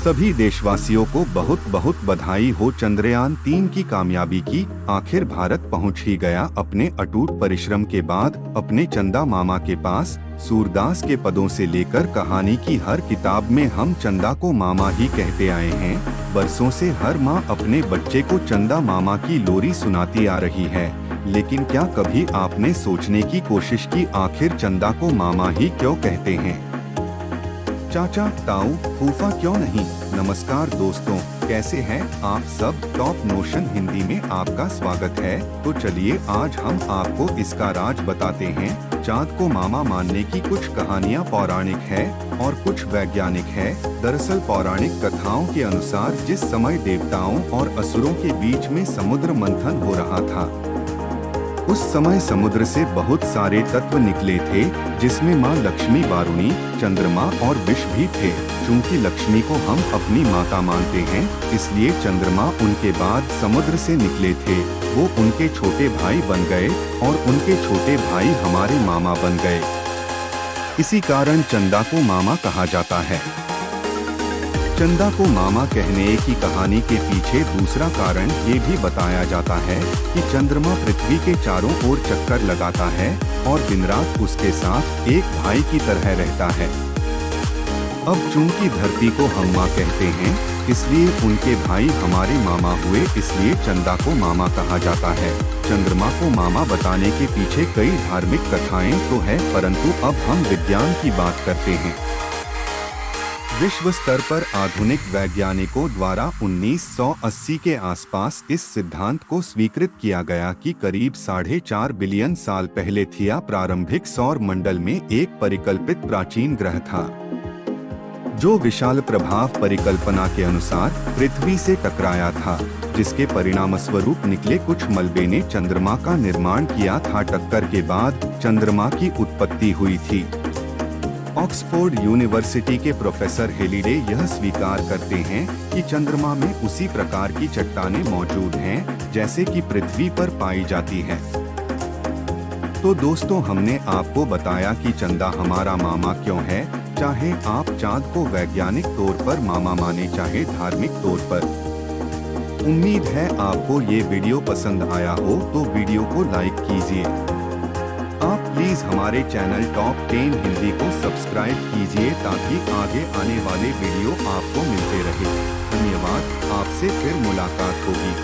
सभी देशवासियों को बहुत बहुत बधाई हो चंद्रयान-3 की कामयाबी की। आखिर भारत पहुंच ही गया अपने अटूट परिश्रम के बाद अपने चंदा मामा के पास। सूरदास के पदों से लेकर कहानी की हर किताब में हम चंदा को मामा ही कहते आए हैं। बरसों से हर माँ अपने बच्चे को चंदा मामा की लोरी सुनाती आ रही है, लेकिन क्या कभी आपने सोचने की कोशिश की आखिर चंदा को मामा ही क्यों कहते हैं? चाचा, ताऊ, फूफा क्यों नहीं? नमस्कार दोस्तों, कैसे हैं आप सब? टॉप नोशन हिंदी में आपका स्वागत है। तो चलिए आज हम आपको इसका राज बताते हैं। चांद को मामा मानने की कुछ कहानियाँ पौराणिक है और कुछ वैज्ञानिक है। दरअसल पौराणिक कथाओं के अनुसार जिस समय देवताओं और असुरों के बीच में समुद्र मंथन हो रहा था, उस समय समुद्र से बहुत सारे तत्व निकले थे, जिसमें माँ लक्ष्मी, वारुणी, चंद्रमा और विष भी थे। चूंकि लक्ष्मी को हम अपनी माता मानते हैं, इसलिए चंद्रमा उनके बाद समुद्र से निकले थे। वो उनके छोटे भाई बन गए और उनके छोटे भाई हमारे मामा बन गए। इसी कारण चंदा को मामा कहा जाता है। चंदा को मामा कहने की कहानी के पीछे दूसरा कारण ये भी बताया जाता है कि चंद्रमा पृथ्वी के चारों ओर चक्कर लगाता है और दिन रात उसके साथ एक भाई की तरह रहता है। अब चूंकि धरती को हम माँ कहते हैं, इसलिए उनके भाई हमारे मामा हुए, इसलिए चंदा को मामा कहा जाता है। चंद्रमा को मामा बताने के पीछे कई धार्मिक कथाएं तो है, परंतु अब हम विज्ञान की बात करते हैं। विश्व स्तर पर आधुनिक वैज्ञानिकों द्वारा 1980 के आसपास इस सिद्धांत को स्वीकृत किया गया कि करीब 4.5 बिलियन साल पहले थिया प्रारंभिक सौर मंडल में एक परिकल्पित प्राचीन ग्रह था, जो विशाल प्रभाव परिकल्पना के अनुसार पृथ्वी से टकराया था, जिसके परिणामस्वरूप निकले कुछ मलबे ने चंद्रमा का निर्माण किया था। टक्कर के बाद चंद्रमा की उत्पत्ति हुई थी। ऑक्सफोर्ड यूनिवर्सिटी के प्रोफेसर हेलिडे यह स्वीकार करते हैं कि चंद्रमा में उसी प्रकार की चट्टानें मौजूद हैं जैसे कि पृथ्वी पर पाई जाती हैं। तो दोस्तों, हमने आपको बताया कि चंदा हमारा मामा क्यों है, चाहे आप चांद को वैज्ञानिक तौर पर मामा माने चाहे धार्मिक तौर पर। उम्मीद है आपको ये वीडियो पसंद आया हो, तो वीडियो को लाइक कीजिए। आप प्लीज हमारे चैनल टॉप 10 हिंदी को सब्सक्राइब कीजिए ताकि आगे आने वाले वीडियो आपको मिलते रहे। धन्यवाद, आपसे फिर मुलाकात होगी।